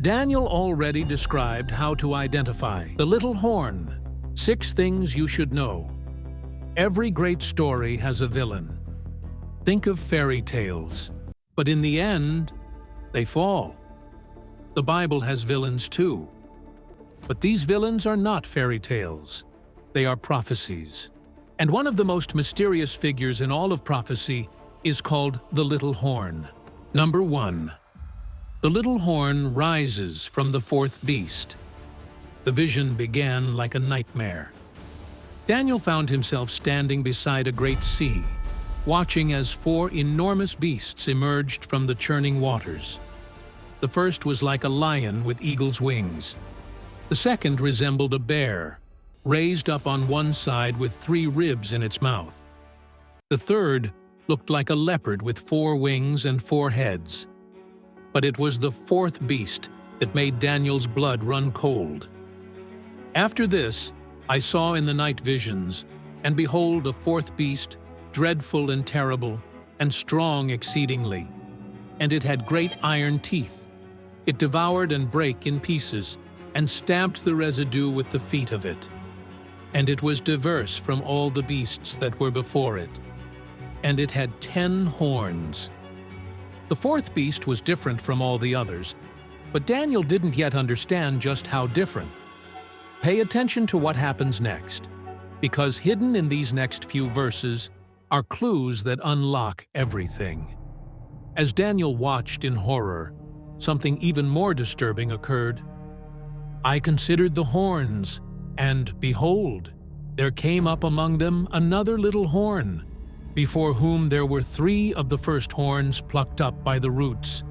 Daniel already described how to identify the little horn. 6 things you should know. Every great story has a villain. Think of fairy tales, but in the end, they fall. The Bible has villains too, but these villains are not fairy tales. They are prophecies. And one of the most mysterious figures in all of prophecy is called the little horn. Number 1. The little horn rises from the 4th beast. The vision began like a nightmare. Daniel found himself standing beside a great sea, watching as 4 enormous beasts emerged from the churning waters. The first was like a lion with eagle's wings. The second resembled a bear, raised up on one side with 3 ribs in its mouth. The third looked like a leopard with 4 wings and 4 heads. But it was the 4th beast that made Daniel's blood run cold. After this, I saw in the night visions, and behold, a 4th beast, dreadful and terrible, and strong exceedingly. And it had great iron teeth. It devoured and brake in pieces, and stamped the residue with the feet of it. And it was diverse from all the beasts that were before it. And it had 10 horns. The 4th beast was different from all the others, but Daniel didn't yet understand just how different. Pay attention to what happens next, because hidden in these next few verses are clues that unlock everything. As Daniel watched in horror, something even more disturbing occurred. I considered the horns, and behold, there came up among them another little horn, before whom there were 3 of the first horns plucked up by the roots.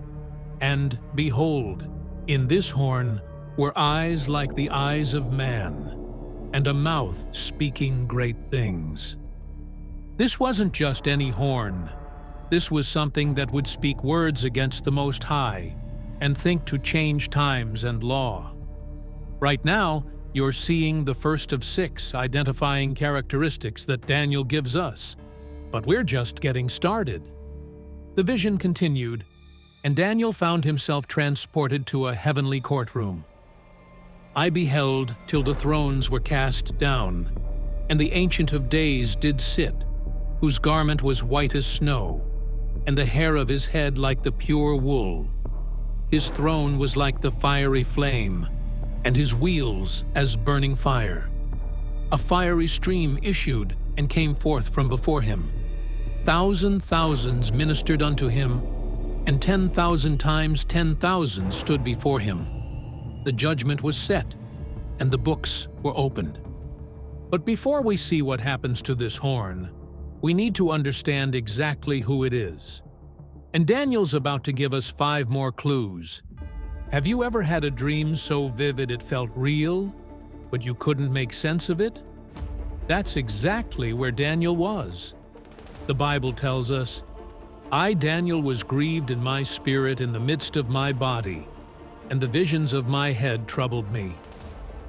And behold, in this horn were eyes like the eyes of man, and a mouth speaking great things. This wasn't just any horn. This was something that would speak words against the Most High, and think to change times and law. Right now, you're seeing the first of 6 identifying characteristics that Daniel gives us, but we're just getting started. The vision continued, and Daniel found himself transported to a heavenly courtroom. I beheld till the thrones were cast down, and the Ancient of Days did sit, whose garment was white as snow, and the hair of his head like the pure wool. His throne was like the fiery flame, and his wheels as burning fire. A fiery stream issued and came forth from before him. Thousands ministered unto him, and 10,000 times 10,000 stood before him. The judgment was set, and the books were opened. But before we see what happens to this horn, we need to understand exactly who it is. And Daniel's about to give us 5 more clues. Have you ever had a dream so vivid it felt real, but you couldn't make sense of it? That's exactly where Daniel was. The Bible tells us, I, Daniel, was grieved in my spirit in the midst of my body, and the visions of my head troubled me.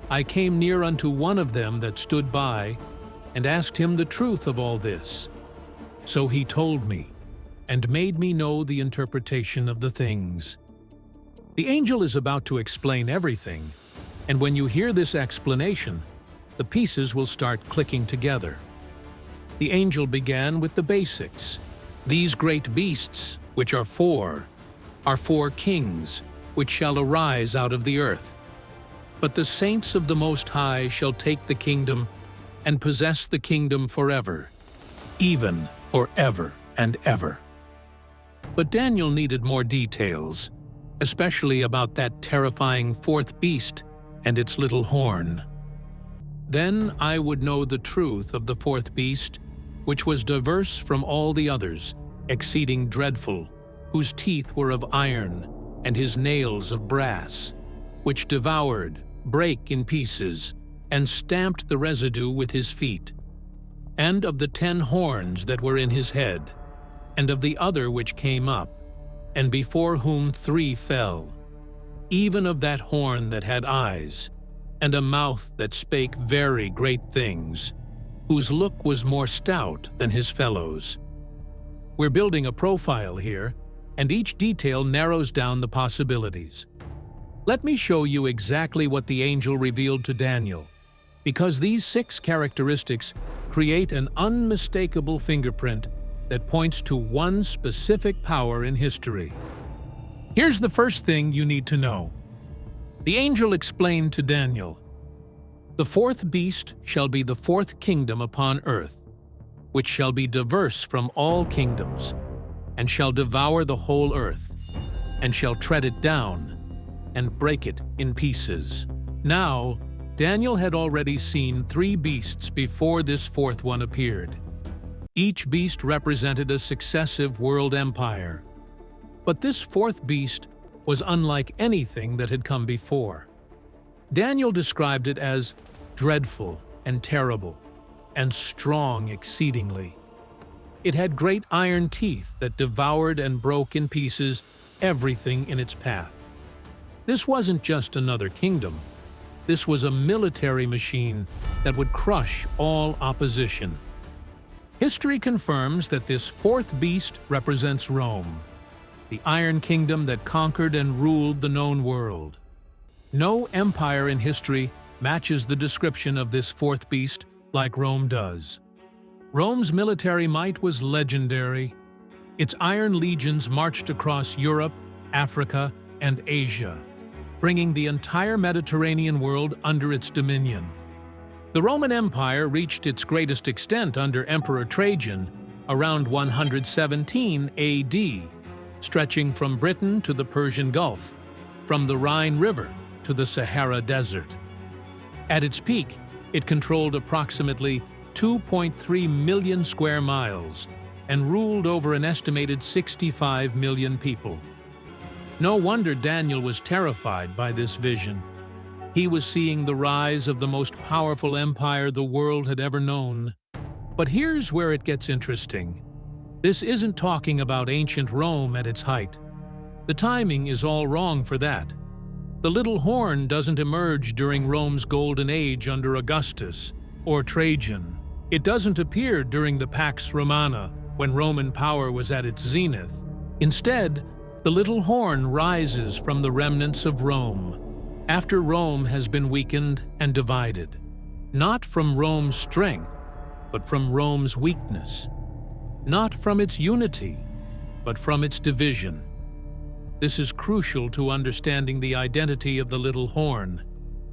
I came near unto one of them that stood by, and asked him the truth of all this. So he told me, and made me know the interpretation of the things. The angel is about to explain everything, and when you hear this explanation, the pieces will start clicking together. The angel began with the basics. These great beasts, which are 4 kings, which shall arise out of the earth. But the saints of the Most High shall take the kingdom and possess the kingdom forever, even forever and ever. But Daniel needed more details, especially about that terrifying 4th beast and its little horn. Then I would know the truth of the 4th beast, which was diverse from all the others, exceeding dreadful, whose teeth were of iron, and his nails of brass, which devoured, brake in pieces, and stamped the residue with his feet, and of the 10 horns that were in his head, and of the other which came up, and before whom 3 fell, even of that horn that had eyes, and a mouth that spake very great things, whose look was more stout than his fellows. We're building a profile here, and each detail narrows down the possibilities. Let me show you exactly what the angel revealed to Daniel, because these 6 characteristics create an unmistakable fingerprint that points to one specific power in history. Here's the first thing you need to know. The angel explained to Daniel, "The 4th beast shall be the 4th kingdom upon earth, which shall be diverse from all kingdoms, and shall devour the whole earth, and shall tread it down, and break it in pieces." Now, Daniel had already seen 3 beasts before this 4th one appeared. Each beast represented a successive world empire. But this 4th beast was unlike anything that had come before. Daniel described it as dreadful and terrible, and strong exceedingly. It had great iron teeth that devoured and broke in pieces everything in its path. This wasn't just another kingdom. This was a military machine that would crush all opposition. History confirms that this 4th beast represents Rome, the Iron Kingdom that conquered and ruled the known world. No empire in history matches the description of this 4th beast like Rome does. Rome's military might was legendary. Its iron legions marched across Europe, Africa, and Asia, bringing the entire Mediterranean world under its dominion. The Roman Empire reached its greatest extent under Emperor Trajan around 117 AD, stretching from Britain to the Persian Gulf, from the Rhine River to the Sahara Desert. At its peak, it controlled approximately 2.3 million square miles and ruled over an estimated 65 million people. No wonder Daniel was terrified by this vision. He was seeing the rise of the most powerful empire the world had ever known. But here's where it gets interesting. This isn't talking about ancient Rome at its height. The timing is all wrong for that. The little horn doesn't emerge during Rome's golden age under Augustus or Trajan. It doesn't appear during the Pax Romana, when Roman power was at its zenith. Instead, the little horn rises from the remnants of Rome, after Rome has been weakened and divided, not from Rome's strength, but from Rome's weakness, not from its unity, but from its division. This is crucial to understanding the identity of the little horn,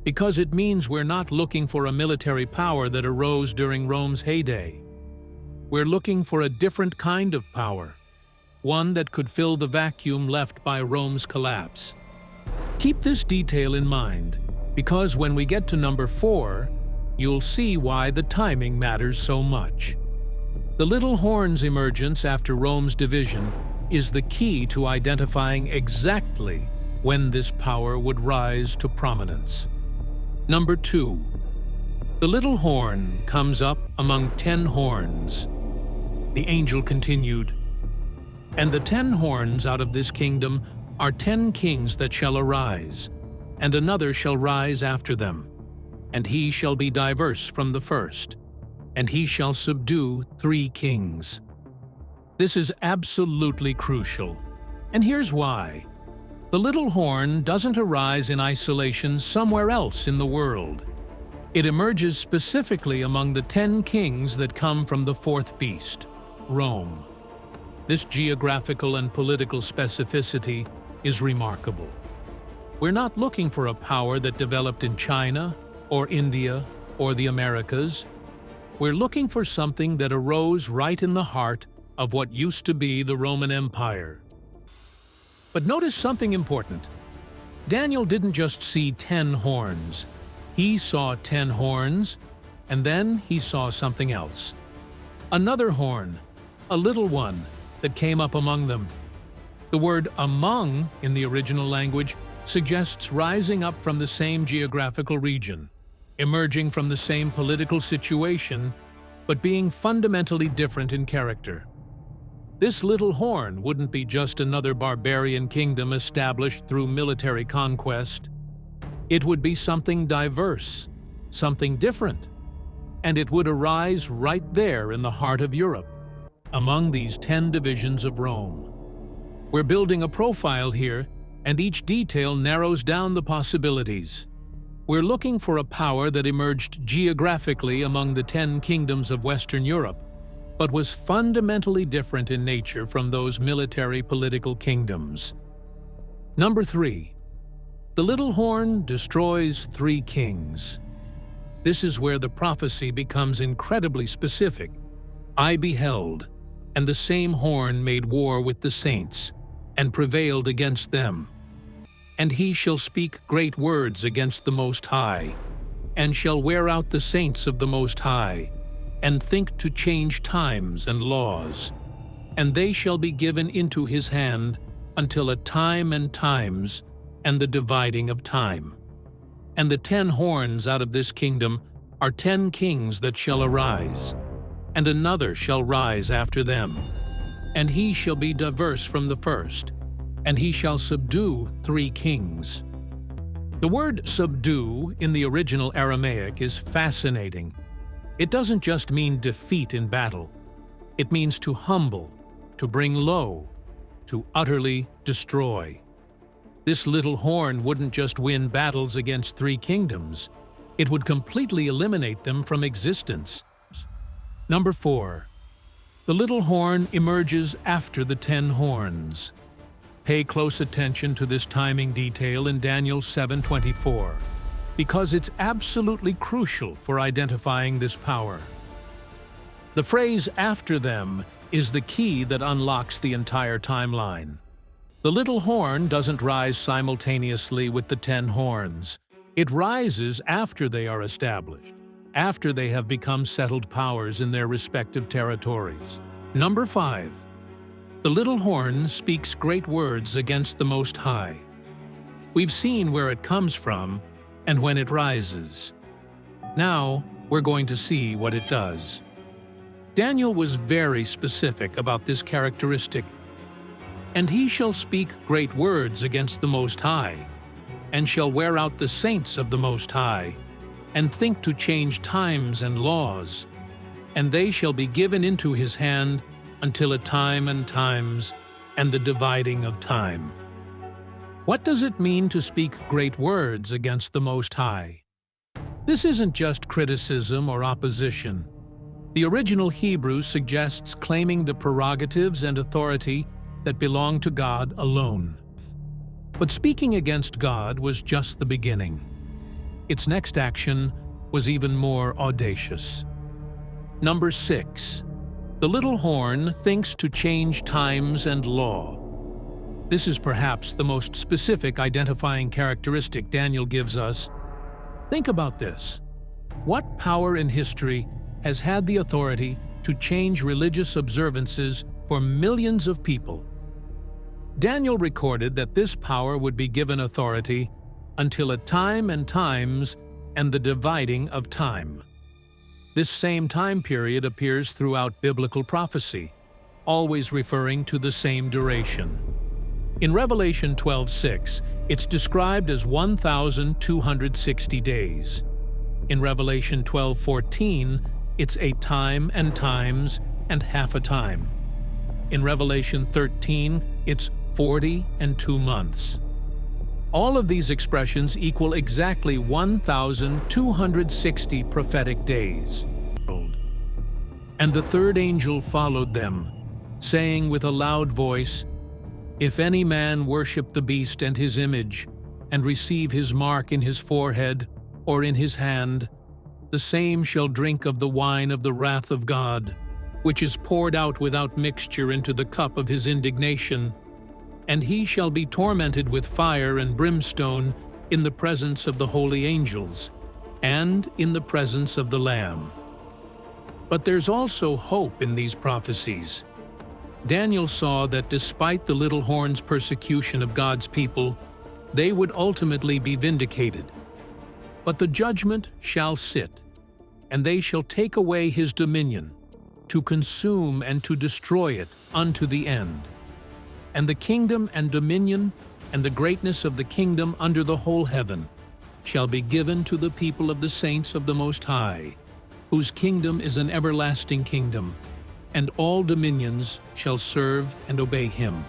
because it means we're not looking for a military power that arose during Rome's heyday. We're looking for a different kind of power, one that could fill the vacuum left by Rome's collapse. Keep this detail in mind, because when we get to number 4, you'll see why the timing matters so much. The little horn's emergence after Rome's division is the key to identifying exactly when this power would rise to prominence. Number 2. The little horn comes up among 10 horns. The angel continued, "And the 10 horns out of this kingdom are 10 kings that shall arise, and another shall rise after them, and he shall be diverse from the first, and he shall subdue 3 kings." This is absolutely crucial, and here's why. The little horn doesn't arise in isolation somewhere else in the world. It emerges specifically among the 10 kings that come from the 4th beast, Rome. This geographical and political specificity is remarkable. We're not looking for a power that developed in China or India or the Americas. We're looking for something that arose right in the heart of what used to be the Roman Empire. But notice something important. Daniel didn't just see 10 horns. He saw 10 horns, and then he saw something else. Another horn, a little one, that came up among them. The word "among" in the original language suggests rising up from the same geographical region, emerging from the same political situation, but being fundamentally different in character. This little horn wouldn't be just another barbarian kingdom established through military conquest. It would be something diverse, something different, and it would arise right there in the heart of Europe, among these 10 divisions of Rome. We're building a profile here and each detail narrows down the possibilities. We're looking for a power that emerged geographically among the 10 kingdoms of Western Europe, but was fundamentally different in nature from those military political kingdoms. Number 3. The little horn destroys 3 kings. This is where the prophecy becomes incredibly specific. I beheld, and the same horn made war with the saints, and prevailed against them. And he shall speak great words against the Most High, and shall wear out the saints of the Most High, and think to change times and laws. And they shall be given into his hand until a time and times, and the dividing of time. And the 10 horns out of this kingdom are 10 kings that shall arise, and another shall rise after them. And he shall be diverse from the first, and he shall subdue 3 kings. The word subdue in the original Aramaic is fascinating. It doesn't just mean defeat in battle. It means to humble, to bring low, to utterly destroy. This little horn wouldn't just win battles against 3 kingdoms. It would completely eliminate them from existence. Number 4. The little horn emerges after the 10 horns. Pay close attention to this timing detail in Daniel 7:24, because it's absolutely crucial for identifying this power. The phrase "after them" is the key that unlocks the entire timeline. The little horn doesn't rise simultaneously with the 10 horns. It rises after they are established, after they have become settled powers in their respective territories. Number 5. The little horn speaks great words against the Most High. We've seen where it comes from and when it rises. Now, we're going to see what it does. Daniel was very specific about this characteristic. And he shall speak great words against the Most High, and shall wear out the saints of the Most High, and think to change times and laws. And they shall be given into his hand until a time and times, and the dividing of time. What does it mean to speak great words against the Most High? This isn't just criticism or opposition. The original Hebrew suggests claiming the prerogatives and authority that belong to God alone. But speaking against God was just the beginning. Its next action was even more audacious. Number 6. The little horn thinks to change times and law. This is perhaps the most specific identifying characteristic Daniel gives us. Think about this. What power in history has had the authority to change religious observances for millions of people? Daniel recorded that this power would be given authority until a time and times and the dividing of time. This same time period appears throughout biblical prophecy, always referring to the same duration. In Revelation 12:6, it's described as 1,260 days. In Revelation 12:14, it's a time and times and half a time. In Revelation 13, it's 40 and 2 months. All of these expressions equal exactly 1,260 prophetic days. And the third angel followed them, saying with a loud voice, "If any man worship the beast and his image, and receive his mark in his forehead or in his hand, the same shall drink of the wine of the wrath of God, which is poured out without mixture into the cup of his indignation, and he shall be tormented with fire and brimstone in the presence of the holy angels, and in the presence of the Lamb." But there's also hope in these prophecies. Daniel saw that despite the little horn's persecution of God's people, they would ultimately be vindicated. But the judgment shall sit, and they shall take away his dominion, to consume and to destroy it unto the end. And the kingdom and dominion and the greatness of the kingdom under the whole heaven shall be given to the people of the saints of the Most High, whose kingdom is an everlasting kingdom, and all dominions shall serve and obey him.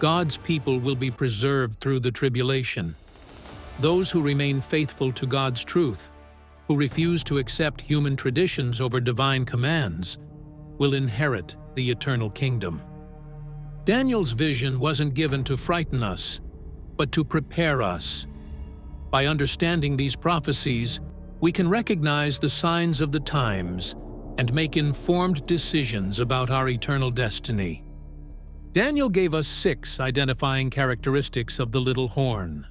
God's people will be preserved through the tribulation. Those who remain faithful to God's truth, who refuse to accept human traditions over divine commands, will inherit the eternal kingdom. Daniel's vision wasn't given to frighten us, but to prepare us. By understanding these prophecies, we can recognize the signs of the times and make informed decisions about our eternal destiny. Daniel gave us 6 identifying characteristics of the little horn.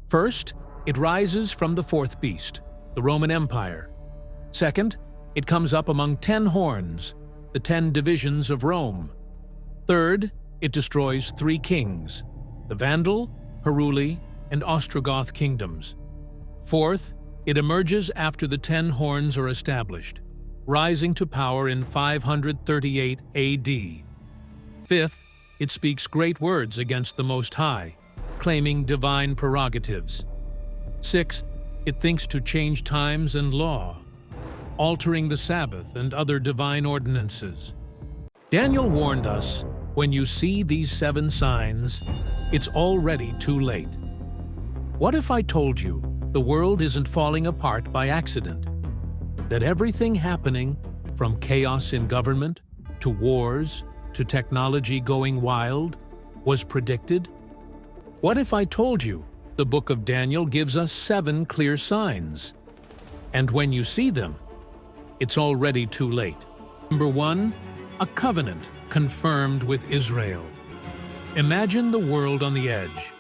First, it rises from the 4th beast, the Roman Empire. Second, it comes up among 10 horns, the 10 divisions of Rome. Third, it destroys 3 kings, the Vandal, Heruli, and Ostrogoth kingdoms. Fourth, it emerges after the 10 horns are established, rising to power in 538 AD. Fifth, it speaks great words against the Most High, claiming divine prerogatives. Sixth, it thinks to change times and law, altering the Sabbath and other divine ordinances. Daniel warned us, when you see these 7 signs, it's already too late. What if I told you the world isn't falling apart by accident? That everything happening, from chaos in government, to wars, to technology going wild, was predicted? What if I told you the book of Daniel gives us 7 clear signs? And when you see them, it's already too late. Number 1, a covenant confirmed with Israel. Imagine the world on the edge,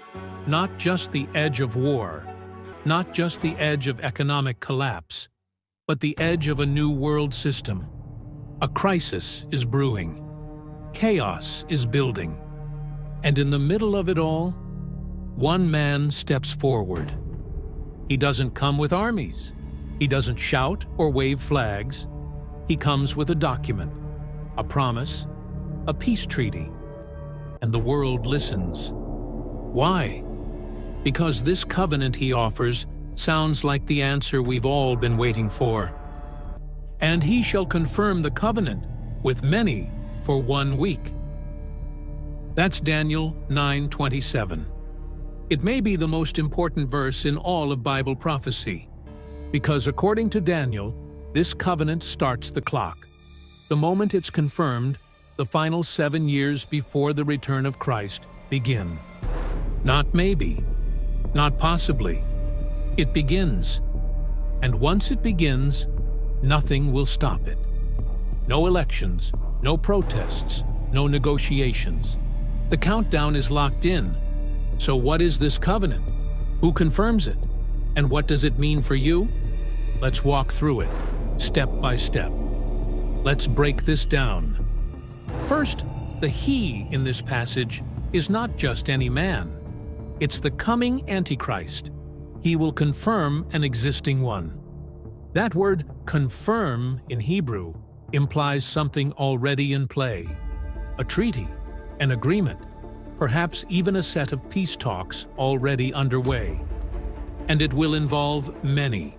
not just the edge of war, not just the edge of economic collapse, but the edge of a new world system. A crisis is brewing. Chaos is building. And in the middle of it all, one man steps forward. He doesn't come with armies. He doesn't shout or wave flags. He comes with a document, a promise, a peace treaty. And the world listens. Why? Because this covenant he offers sounds like the answer we've all been waiting for. And he shall confirm the covenant with many for 1 week. That's Daniel 9:27. It may be the most important verse in all of Bible prophecy, because according to Daniel, this covenant starts the clock. The moment it's confirmed, the final 7 years before the return of Christ begin. Not maybe, not possibly. It begins. And once it begins, nothing will stop it. No elections, no protests, no negotiations. The countdown is locked in. So what is this covenant? Who confirms it? And what does it mean for you? Let's walk through it, step by step. Let's break this down. First, the he in this passage is not just any man. It's the coming Antichrist. He will confirm an existing one. That word confirm in Hebrew implies something already in play. A treaty, an agreement, perhaps even a set of peace talks already underway. And it will involve many.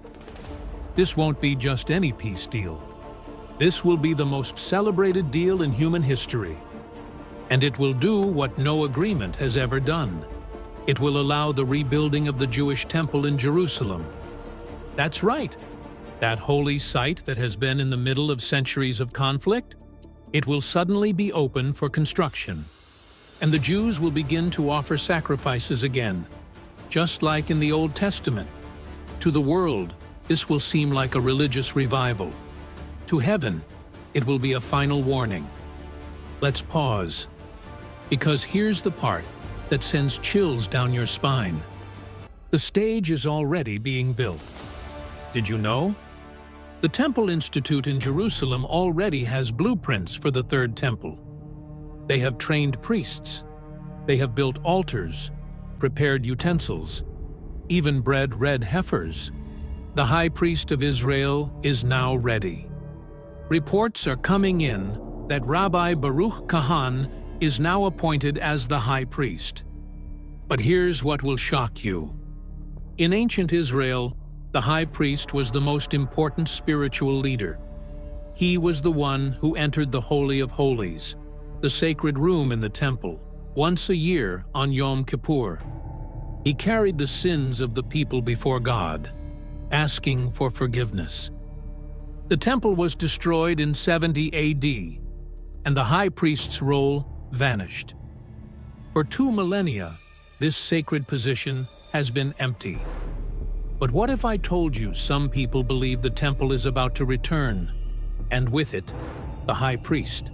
This won't be just any peace deal. This will be the most celebrated deal in human history. And it will do what no agreement has ever done. It will allow the rebuilding of the Jewish temple in Jerusalem. That's right. That holy site that has been in the middle of centuries of conflict, it will suddenly be open for construction. And the Jews will begin to offer sacrifices again, just like in the Old Testament. To the world, this will seem like a religious revival. To heaven, it will be a final warning. Let's pause, because here's the part that sends chills down your spine. The stage is already being built. Did you know? The Temple Institute in Jerusalem already has blueprints for the Third Temple. They have trained priests. They have built altars, prepared utensils, even bred red heifers. The high priest of Israel is now ready. Reports are coming in that Rabbi Baruch Kahan is now appointed as the high priest. But here's what will shock you. In ancient Israel, the high priest was the most important spiritual leader. He was the one who entered the Holy of Holies, the sacred room in the temple, once a year on Yom Kippur. He carried the sins of the people before God, asking for forgiveness. The temple was destroyed in 70 AD, and the high priest's role vanished. For 2 millennia, this sacred position has been empty. But what if I told you some people believe the temple is about to return, and with it, the high priest?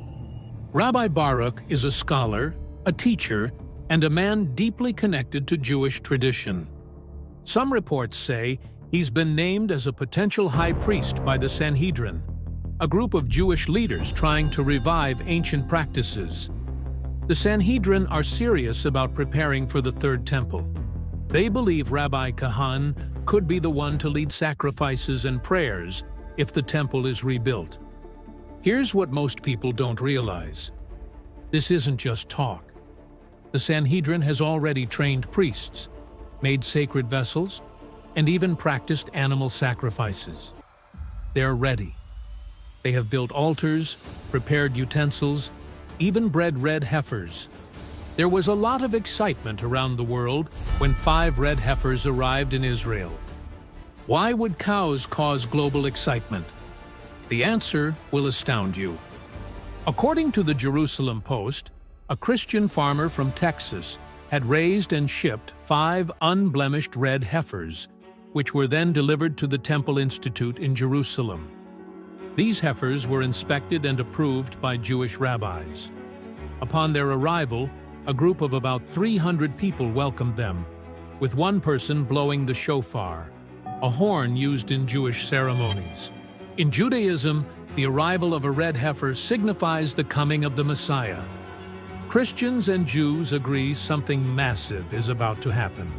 Rabbi Baruch is a scholar, a teacher, and a man deeply connected to Jewish tradition. Some reports say he's been named as a potential high priest by the Sanhedrin, a group of Jewish leaders trying to revive ancient practices. The Sanhedrin are serious about preparing for the Third Temple. They believe Rabbi Kahan could be the one to lead sacrifices and prayers if the temple is rebuilt. Here's what most people don't realize. This isn't just talk. The Sanhedrin has already trained priests, made sacred vessels, and even practiced animal sacrifices. They're ready. They have built altars, prepared utensils, even bred red heifers. There was a lot of excitement around the world when 5 red heifers arrived in Israel. Why would cows cause global excitement? The answer will astound you. According to the Jerusalem Post, a Christian farmer from Texas had raised and shipped 5 unblemished red heifers, which were then delivered to the Temple Institute in Jerusalem. These heifers were inspected and approved by Jewish rabbis. Upon their arrival, a group of about 300 people welcomed them, with one person blowing the shofar, a horn used in Jewish ceremonies. In Judaism, the arrival of a red heifer signifies the coming of the Messiah. Christians and Jews agree something massive is about to happen.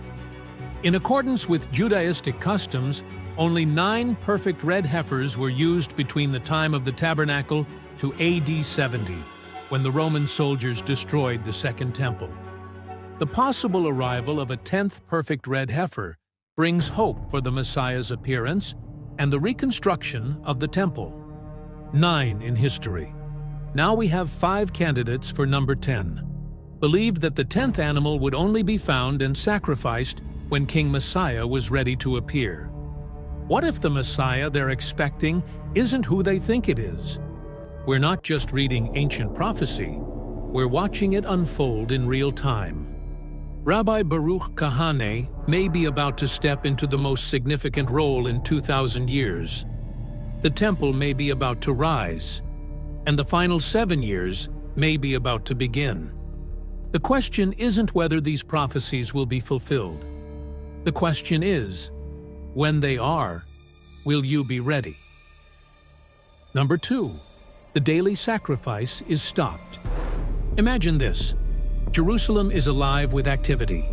In accordance with Judaistic customs, only 9 perfect red heifers were used between the time of the tabernacle to AD 70, when the Roman soldiers destroyed the Second Temple. The possible arrival of a 10th perfect red heifer brings hope for the Messiah's appearance and the reconstruction of the temple. 9 in history. Now we have 5 candidates for number 10. Believed that the 10th animal would only be found and sacrificed when King Messiah was ready to appear. What if the Messiah they're expecting isn't who they think it is? We're not just reading ancient prophecy, we're watching it unfold in real time. Rabbi Baruch Kahane may be about to step into the most significant role in 2,000 years. The temple may be about to rise, and the final 7 years may be about to begin. The question isn't whether these prophecies will be fulfilled. The question is, when they are, will you be ready? Number 2. The daily sacrifice is stopped. Imagine this. Jerusalem is alive with activity.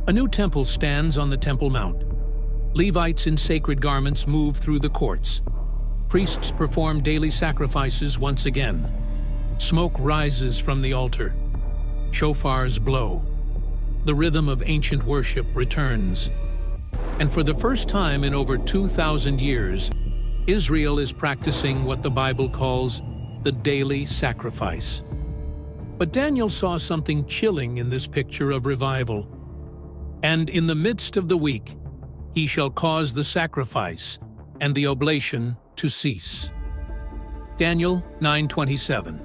A new temple stands on the Temple Mount. Levites in sacred garments move through the courts. Priests perform daily sacrifices once again. Smoke rises from the altar. Shofars blow. The rhythm of ancient worship returns. And for the first time in over 2,000 years, Israel is practicing what the Bible calls the daily sacrifice. But Daniel saw something chilling in this picture of revival. And in the midst of the week, he shall cause the sacrifice and the oblation to cease. Daniel 9:27.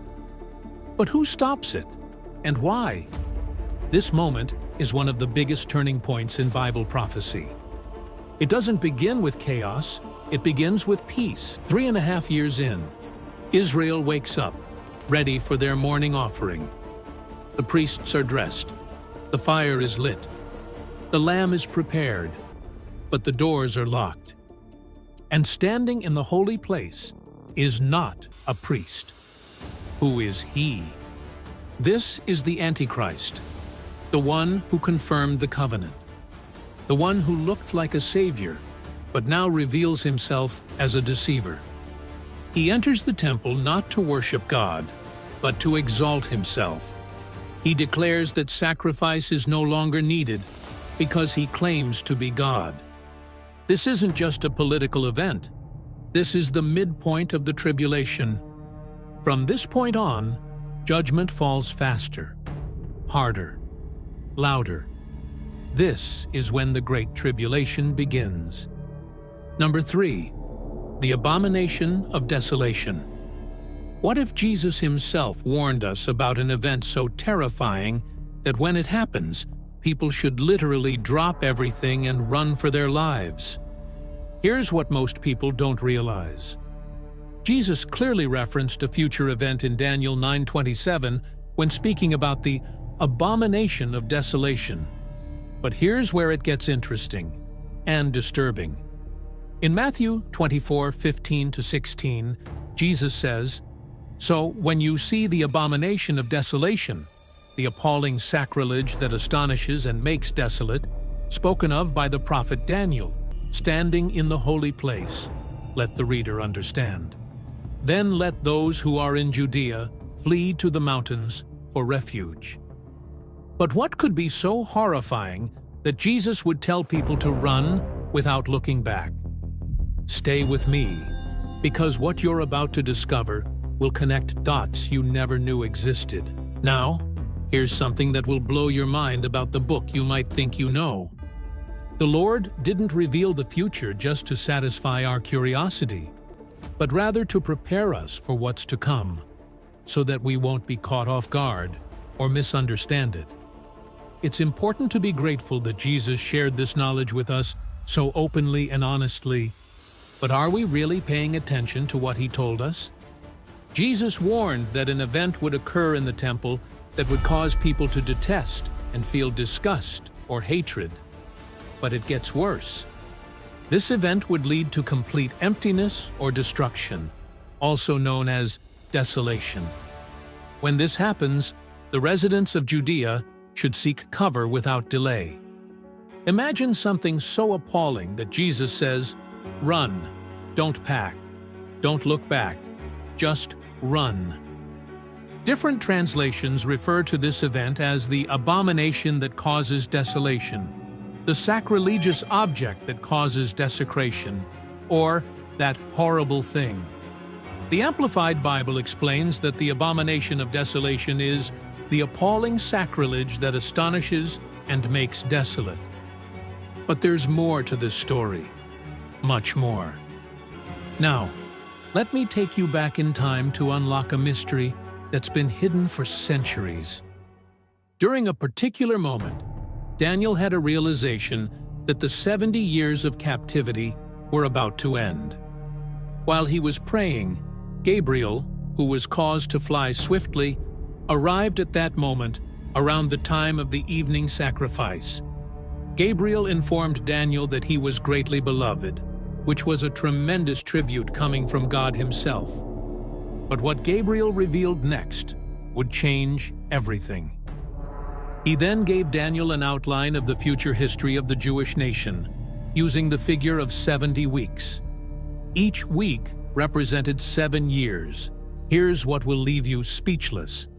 But who stops it? And why? This moment is one of the biggest turning points in Bible prophecy. It doesn't begin with chaos, it begins with peace. 3.5 years in, Israel wakes up, ready for their morning offering. The priests are dressed. The fire is lit. The lamb is prepared, but the doors are locked. And standing in the holy place is not a priest. Who is he? This is the Antichrist, the one who confirmed the covenant, the one who looked like a savior, but now reveals himself as a deceiver. He enters the temple not to worship God, but to exalt himself. He declares that sacrifice is no longer needed because he claims to be God. This isn't just a political event. This is the midpoint of the tribulation. From this point on, judgment falls faster. harder, louder. This is when the Great Tribulation begins. Number 3. The abomination of desolation. What if Jesus himself warned us about an event so terrifying that when it happens, people should literally drop everything and run for their lives? Here's what most people don't realize. Jesus clearly referenced a future event in Daniel 9:27 when speaking about the abomination of desolation. But here's where it gets interesting and disturbing. In Matthew 24:15-16, Jesus says, "So when you see the abomination of desolation, the appalling sacrilege that astonishes and makes desolate, spoken of by the prophet Daniel, standing in the holy place, let the reader understand. Then let those who are in Judea flee to the mountains for refuge." But what could be so horrifying that Jesus would tell people to run without looking back? Stay with me, because what you're about to discover will connect dots you never knew existed. Now, here's something that will blow your mind about the book you might think you know. The Lord didn't reveal the future just to satisfy our curiosity, but rather to prepare us for what's to come, so that we won't be caught off guard or misunderstand it. It's important to be grateful that Jesus shared this knowledge with us so openly and honestly. But are we really paying attention to what he told us? Jesus warned that an event would occur in the temple that would cause people to detest and feel disgust or hatred. But it gets worse. This event would lead to complete emptiness or destruction, also known as desolation. When this happens, the residents of Judea should seek cover without delay. Imagine something so appalling that Jesus says, "Run, don't pack, don't look back, just run." Different translations refer to this event as the abomination that causes desolation, the sacrilegious object that causes desecration, or that horrible thing. The Amplified Bible explains that the abomination of desolation is the appalling sacrilege that astonishes and makes desolate. But there's more to this story, much more. Now, let me take you back in time to unlock a mystery that's been hidden for centuries. During a particular moment, Daniel had a realization that the 70 years of captivity were about to end. While he was praying, Gabriel, who was caused to fly swiftly, arrived at that moment around the time of the evening sacrifice. Gabriel informed Daniel that he was greatly beloved, which was a tremendous tribute coming from God himself. But what Gabriel revealed next would change everything. He then gave Daniel an outline of the future history of the Jewish nation, using the figure of 70 weeks. Each week represented 7 years. Here's what will leave you speechless.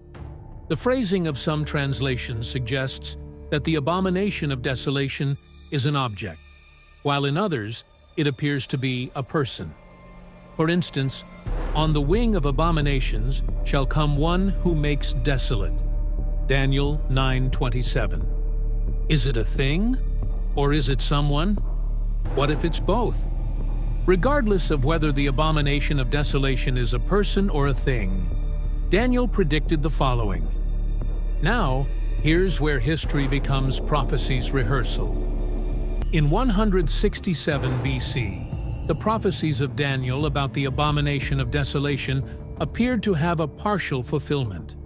The phrasing of some translations suggests that the abomination of desolation is an object, while in others it appears to be a person. For instance, "On the wing of abominations shall come one who makes desolate." Daniel 9:27. Is it a thing? Or is it someone? What if it's both? Regardless of whether the abomination of desolation is a person or a thing, Daniel predicted the following. Now, here's where history becomes prophecy's rehearsal. In 167 BC, the prophecies of Daniel about the abomination of desolation appeared to have a partial fulfillment.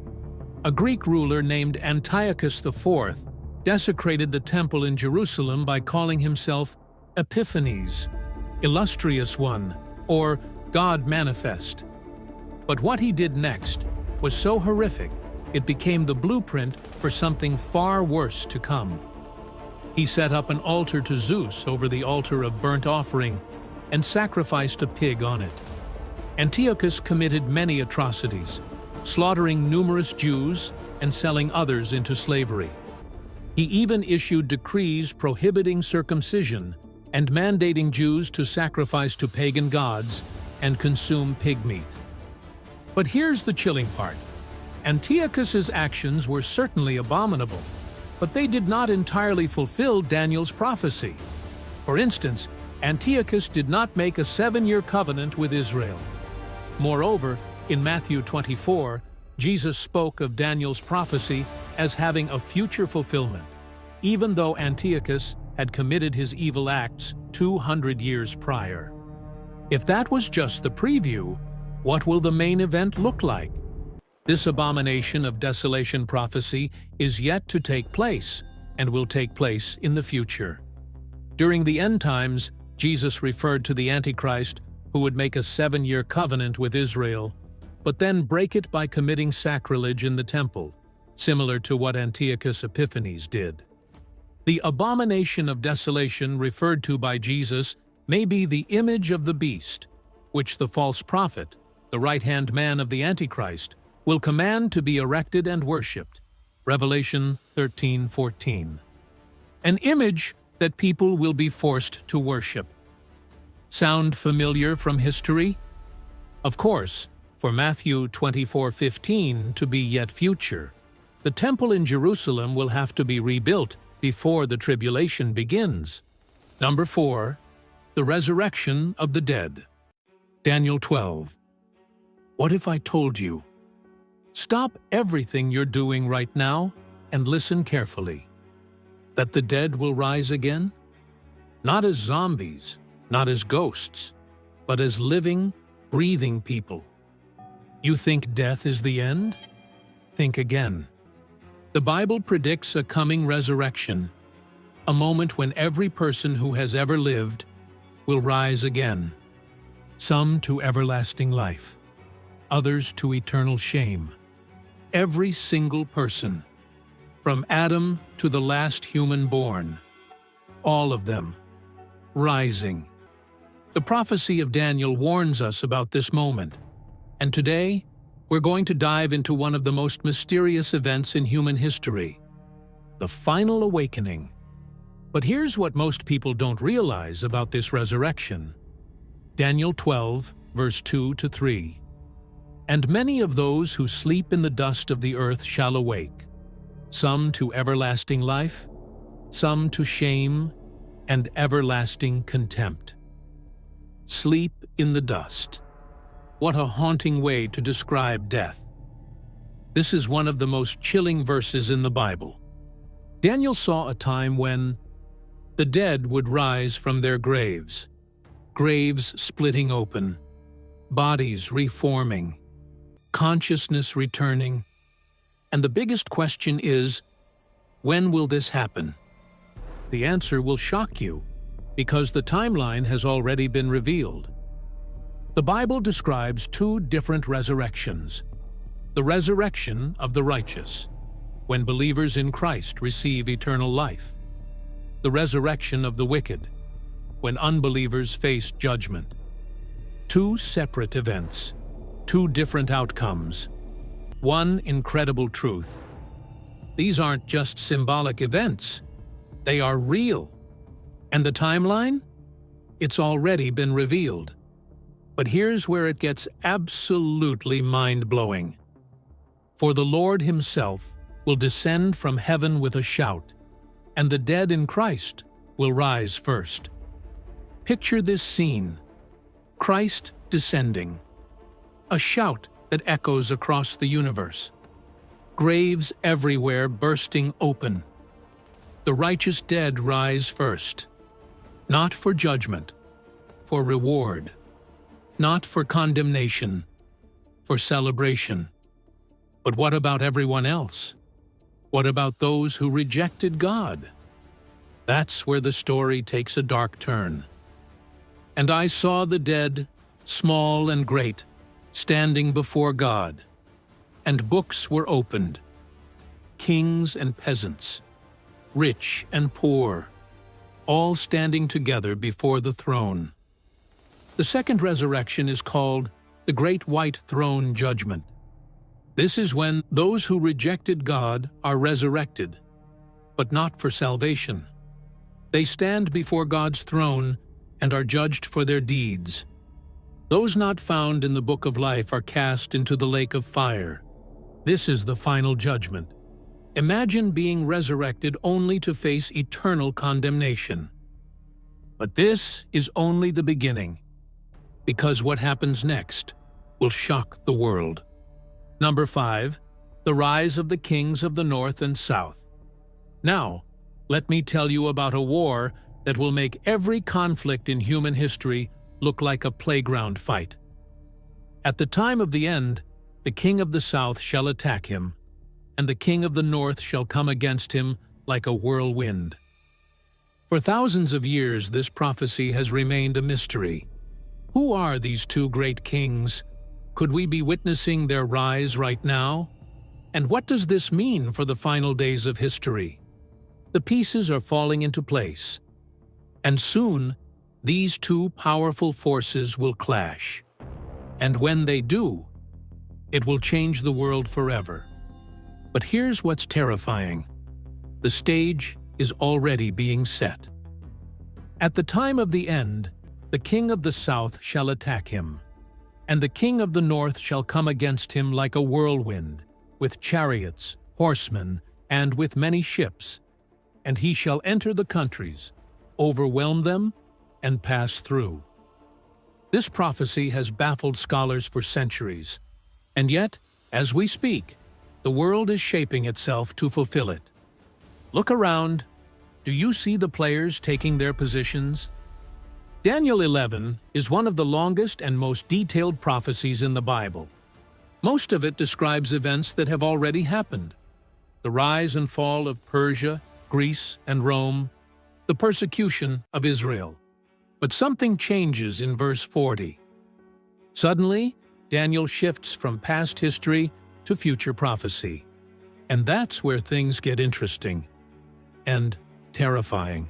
A Greek ruler named Antiochus IV desecrated the temple in Jerusalem by calling himself Epiphanes, Illustrious One, or God Manifest. But what he did next was so horrific, it became the blueprint for something far worse to come. He set up an altar to Zeus over the altar of burnt offering and sacrificed a pig on it. Antiochus committed many atrocities, slaughtering numerous Jews and selling others into slavery. He even issued decrees prohibiting circumcision and mandating Jews to sacrifice to pagan gods and consume pig meat. But here's the chilling part. Antiochus's actions were certainly abominable, but they did not entirely fulfill Daniel's prophecy. For instance, Antiochus did not make a 7-year covenant with Israel. Moreover, in Matthew 24, Jesus spoke of Daniel's prophecy as having a future fulfillment, even though Antiochus had committed his evil acts 200 years prior. If that was just the preview, what will the main event look like? This abomination of desolation prophecy is yet to take place and will take place in the future. During the end times, Jesus referred to the Antichrist who would make a 7-year covenant with Israel, but then break it by committing sacrilege in the temple, similar to what Antiochus Epiphanes did. The abomination of desolation referred to by Jesus may be the image of the beast, which the false prophet, the right-hand man of the Antichrist, will command to be erected and worshipped. Revelation 13:14. An image that people will be forced to worship. Sound familiar from history? Of course, for Matthew 24:15 to be yet future, the temple in Jerusalem will have to be rebuilt before the tribulation begins. Number 4. The resurrection of the dead. Daniel 12. What if I told you? Stop everything you're doing right now and listen carefully. That the dead will rise again? Not as zombies, not as ghosts, but as living, breathing people. You think death is the end? Think again. The Bible predicts a coming resurrection, a moment when every person who has ever lived will rise again, some to everlasting life, others to eternal shame. Every single person, from Adam to the last human born, all of them, rising. The prophecy of Daniel warns us about this moment, and today we're going to dive into one of the most mysterious events in human history, the final awakening. But here's what most people don't realize about this resurrection. Daniel 12, verse 2-3. And many of those who sleep in the dust of the earth shall awake, some to everlasting life, some to shame and everlasting contempt. Sleep in the dust. What a haunting way to describe death. This is one of the most chilling verses in the Bible. Daniel saw a time when the dead would rise from their graves, graves splitting open, bodies reforming, consciousness returning. And the biggest question is, when will this happen? The answer will shock you, because the timeline has already been revealed. The Bible describes 2 different resurrections. The resurrection of the righteous, when believers in Christ receive eternal life. The resurrection of the wicked, when unbelievers face judgment. 2 separate events, 2 different outcomes, one incredible truth. These aren't just symbolic events. They are real. And the timeline? It's already been revealed. But here's where it gets absolutely mind-blowing. For the Lord himself will descend from heaven with a shout, and the dead in Christ will rise first. Picture this scene. Christ descending. A shout that echoes across the universe. Graves everywhere bursting open. The righteous dead rise first. Not for judgment, for reward. Not for condemnation, for celebration. But what about everyone else? What about those who rejected God? That's where the story takes a dark turn. And I saw the dead, small and great, standing before God, and books were opened. Kings and peasants, rich and poor, all standing together before the throne. The second resurrection is called the Great White Throne Judgment. This is when those who rejected God are resurrected, but not for salvation. They stand before God's throne and are judged for their deeds. Those not found in the book of life are cast into the lake of fire. This is the final judgment. Imagine being resurrected only to face eternal condemnation. But this is only the beginning, because what happens next will shock the world. Number 5. The rise of the kings of the North and South. Now, let me tell you about a war that will make every conflict in human history look like a playground fight. At the time of the end, the king of the South shall attack him, and the king of the North shall come against him like a whirlwind. For thousands of years, this prophecy has remained a mystery. Who are these two great kings? Could we be witnessing their rise right now? And what does this mean for the final days of history? The pieces are falling into place, and soon these two powerful forces will clash. And when they do, it will change the world forever. But here's what's terrifying. The stage is already being set. At the time of the end, the king of the South shall attack him, and the king of the North shall come against him like a whirlwind, with chariots, horsemen, and with many ships. And he shall enter the countries, overwhelm them, and pass through. This prophecy has baffled scholars for centuries, and yet, as we speak, the world is shaping itself to fulfill it. Look around. Do you see the players taking their positions? Daniel 11 is one of the longest and most detailed prophecies in the Bible. Most of it describes events that have already happened: the rise and fall of Persia, Greece, and Rome, the persecution of Israel. But something changes in verse 40. Suddenly, Daniel shifts from past history to future prophecy. And that's where things get interesting and terrifying.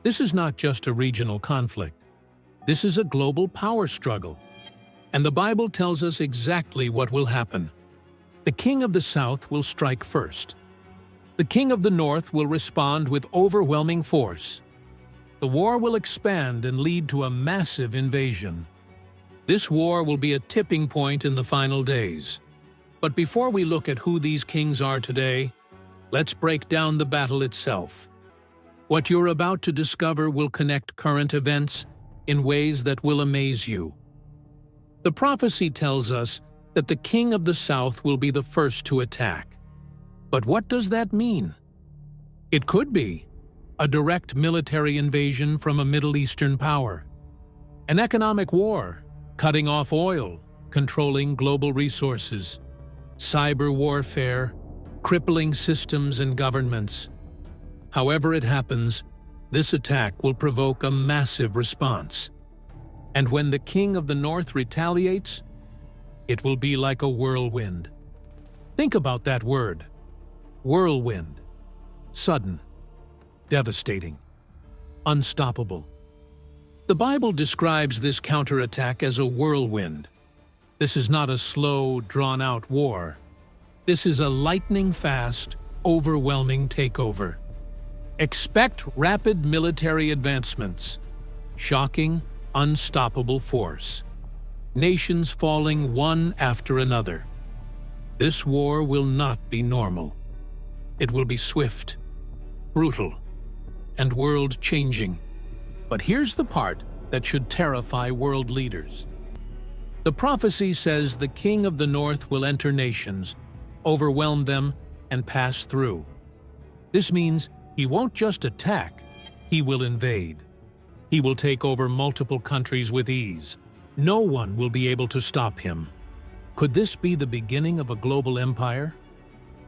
This is not just a regional conflict. This is a global power struggle. And the Bible tells us exactly what will happen. The king of the South will strike first. The king of the North will respond with overwhelming force. The war will expand and lead to a massive invasion. This war will be a tipping point in the final days. But before we look at who these kings are today, let's break down the battle itself. What you're about to discover will connect current events in ways that will amaze you. The prophecy tells us that the king of the South will be the first to attack. But what does that mean? It could be a direct military invasion from a Middle Eastern power, an economic war, cutting off oil, controlling global resources, cyber warfare, crippling systems and governments. However it happens, this attack will provoke a massive response. And when the king of the North retaliates, it will be like a whirlwind. Think about that word. Whirlwind. Sudden. Devastating. Unstoppable. The Bible describes this counterattack as a whirlwind. This is not a slow, drawn-out war. This is a lightning-fast, overwhelming takeover. Expect rapid military advancements, shocking, unstoppable force, nations falling one after another. This war will not be normal. It will be swift, brutal, and world-changing. But here's the part that should terrify world leaders. The prophecy says the king of the North will enter nations, overwhelm them, and pass through. This means he won't just attack, he will invade. He will take over multiple countries with ease. No one will be able to stop him. Could this be the beginning of a global empire?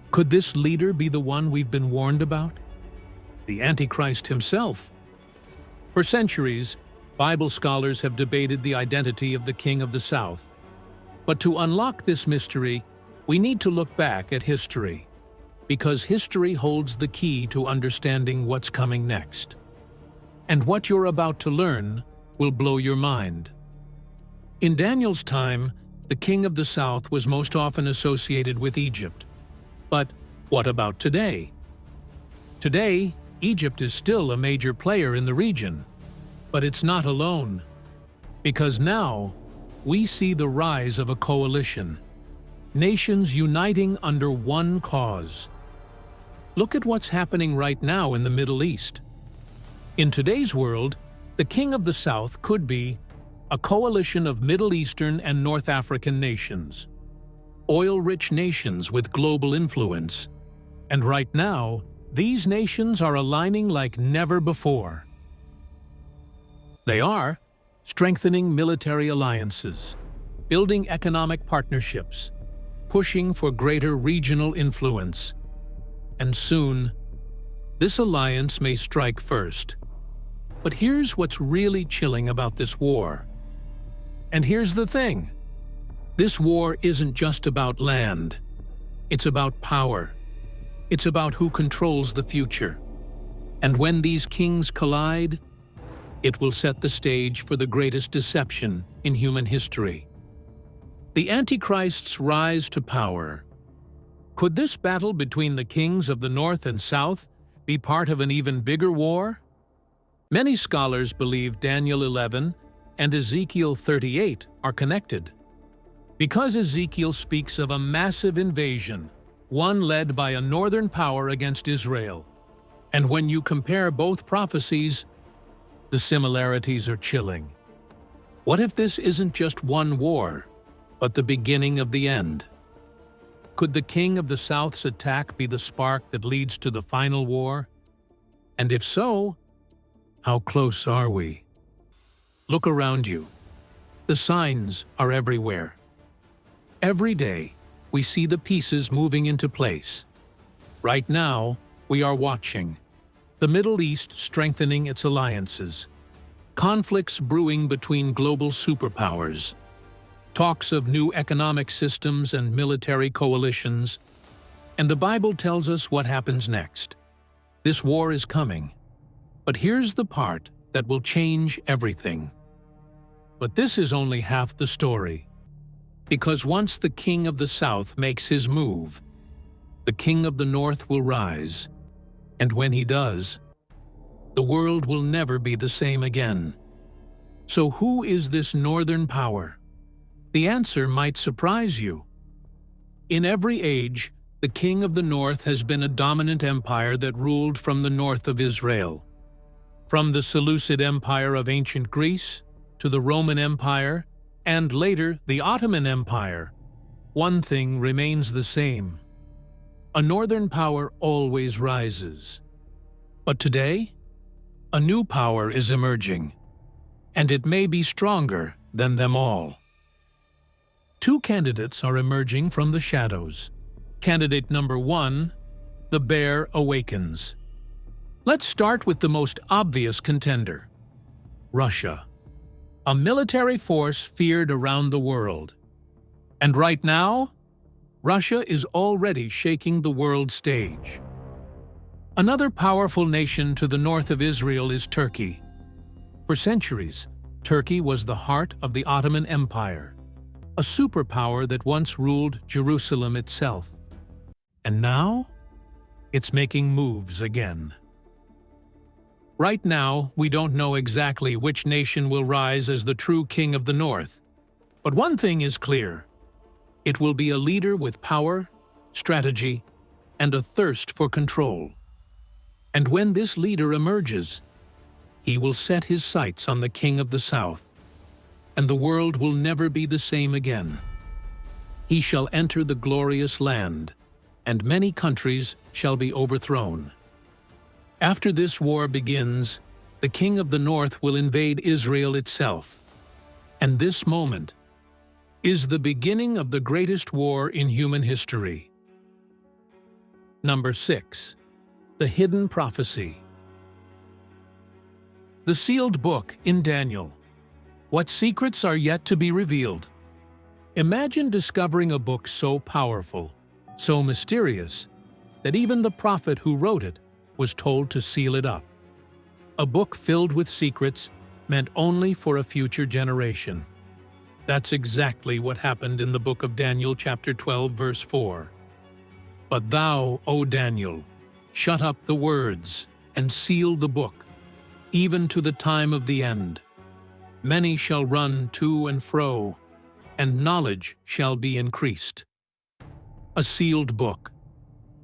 Could this leader be the one we've been warned about? The Antichrist himself? For centuries, Bible scholars have debated the identity of the king of the South. But to unlock this mystery, we need to look back at history, because history holds the key to understanding what's coming next. And what you're about to learn will blow your mind. In Daniel's time, the king of the South was most often associated with Egypt. But what about today? Today, Egypt is still a major player in the region. But it's not alone. Because now, we see the rise of a coalition. nations uniting under one cause. Look at what's happening right now in the Middle East. In today's world, the King of the South could be a coalition of Middle Eastern and North African nations, oil-rich nations with global influence. And right now, these nations are aligning like never before. They are strengthening military alliances, building economic partnerships, pushing for greater regional influence. And soon, this alliance may strike first. But here's what's really chilling about this war. And here's the thing. This war isn't just about land. It's about power. It's about who controls the future. And when these kings collide, it will set the stage for the greatest deception in human history. The Antichrist's rise to power. Could this battle between the kings of the North and South be part of an even bigger war? Many scholars believe Daniel 11 and Ezekiel 38 are connected. Because Ezekiel speaks of a massive invasion, one led by a northern power against Israel. And when you compare both prophecies, the similarities are chilling. What if this isn't just one war, but the beginning of the end? Could the King of the South's attack be the spark that leads to the final war? And if so, how close are we? Look around you. The signs are everywhere. Every day, we see the pieces moving into place. Right now, we are watching the Middle East strengthening its alliances, conflicts brewing between global superpowers, talks of new economic systems and military coalitions, and the Bible tells us what happens next. This war is coming, but here's the part that will change everything. But this is only half the story, because once the King of the South makes his move, the King of the North will rise, and when he does, the world will never be the same again. So who is this northern power? The answer might surprise you. In every age, the King of the North has been a dominant empire that ruled from the north of Israel. From the Seleucid Empire of ancient Greece to the Roman Empire, and later the Ottoman Empire, one thing remains the same. A northern power always rises. But today, a new power is emerging, and it may be stronger than them all. Two candidates are emerging from the shadows. Candidate number 1, the bear awakens. Let's start with the most obvious contender, Russia, a military force feared around the world. And right now, Russia is already shaking the world stage. Another powerful nation to the north of Israel is Turkey. For centuries, Turkey was the heart of the Ottoman Empire, a superpower that once ruled Jerusalem itself. And now, it's making moves again. Right now, we don't know exactly which nation will rise as the true king of the North. But one thing is clear. It will be a leader with power, strategy, and a thirst for control. And when this leader emerges, he will set his sights on the King of the South, and the world will never be the same again. He shall enter the glorious land, and many countries shall be overthrown. After this war begins, the King of the North will invade Israel itself. And this moment is the beginning of the greatest war in human history. Number 6. The Hidden Prophecy. The sealed book in Daniel. What secrets are yet to be revealed? Imagine discovering a book so powerful, so mysterious, that even the prophet who wrote it was told to seal it up. A book filled with secrets meant only for a future generation. That's exactly what happened in the book of Daniel chapter 12 verse 4. But thou, O Daniel, shut up the words and seal the book, even to the time of the end. Many shall run to and fro, and knowledge shall be increased. A sealed book,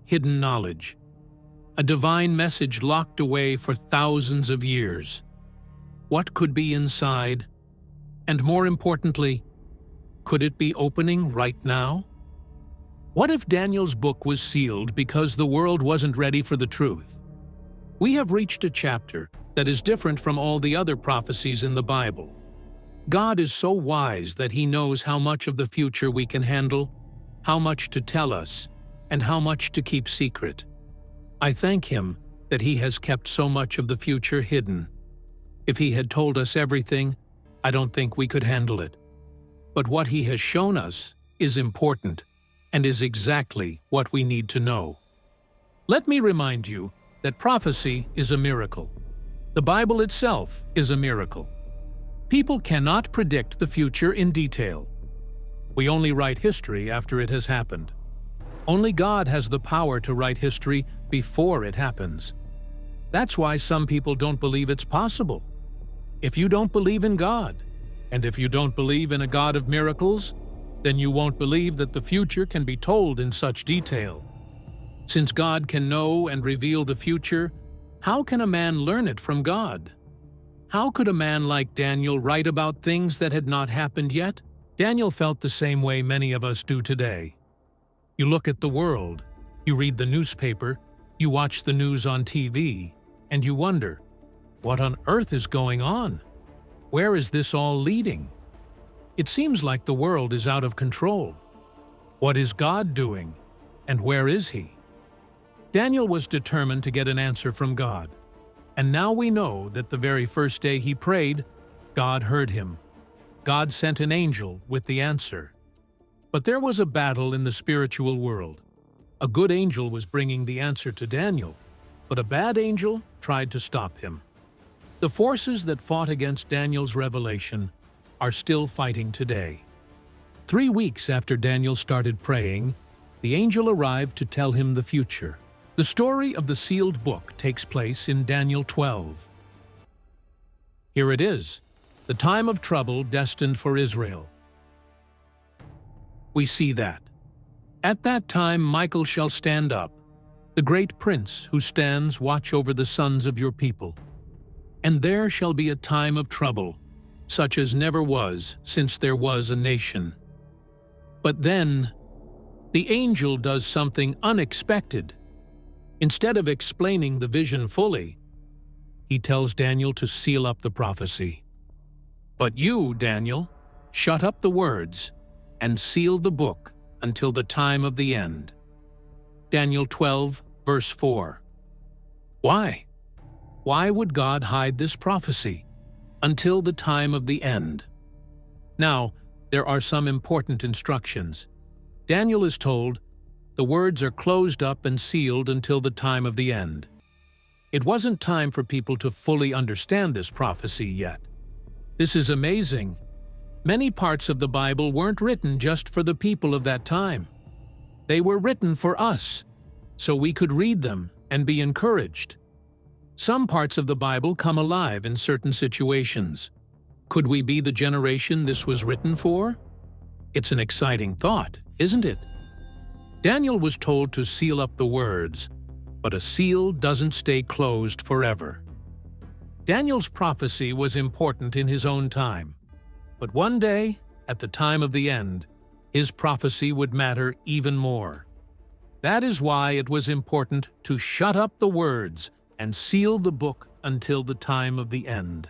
hidden knowledge, a divine message locked away for thousands of years. What could be inside? And more importantly, could it be opening right now? What if Daniel's book was sealed because the world wasn't ready for the truth? We have reached a chapter that is different from all the other prophecies in the Bible. God is so wise that He knows how much of the future we can handle, how much to tell us, and how much to keep secret. I thank Him that He has kept so much of the future hidden. If He had told us everything, I don't think we could handle it. But what He has shown us is important and is exactly what we need to know. Let me remind you that prophecy is a miracle. The Bible itself is a miracle. People cannot predict the future in detail. We only write history after it has happened. Only God has the power to write history before it happens. That's why some people don't believe it's possible. If you don't believe in God, and if you don't believe in a God of miracles, then you won't believe that the future can be told in such detail. Since God can know and reveal the future, how can a man learn it from God? How could a man like Daniel write about things that had not happened yet? Daniel felt the same way many of us do today. You look at the world, you read the newspaper, you watch the news on TV, and you wonder, what on earth is going on? Where is this all leading? It seems like the world is out of control. What is God doing, and where is He? Daniel was determined to get an answer from God, and now we know that the very first day he prayed, God heard him. God sent an angel with the answer. But there was a battle in the spiritual world. A good angel was bringing the answer to Daniel, but a bad angel tried to stop him. The forces that fought against Daniel's revelation are still fighting today. 3 weeks after Daniel started praying, the angel arrived to tell him the future. The story of the sealed book takes place in Daniel 12. Here it is, the time of trouble destined for Israel. We see that. At that time Michael shall stand up, the great prince who stands watch over the sons of your people. And there shall be a time of trouble, such as never was since there was a nation. But then, the angel does something unexpected. Instead of explaining the vision fully, he tells Daniel to seal up the prophecy. But you, Daniel, shut up the words and seal the book until the time of the end. Daniel 12, verse 4. Why? Why would God hide this prophecy until the time of the end? Now, there are some important instructions. Daniel is told, the words are closed up and sealed until the time of the end. It wasn't time for people to fully understand this prophecy yet. This is amazing. Many parts of the Bible weren't written just for the people of that time. They were written for us, so we could read them and be encouraged. Some parts of the Bible come alive in certain situations. Could we be the generation this was written for? It's an exciting thought, isn't it? Daniel was told to seal up the words, but a seal doesn't stay closed forever. Daniel's prophecy was important in his own time, but one day, at the time of the end, his prophecy would matter even more. That is why it was important to shut up the words and seal the book until the time of the end.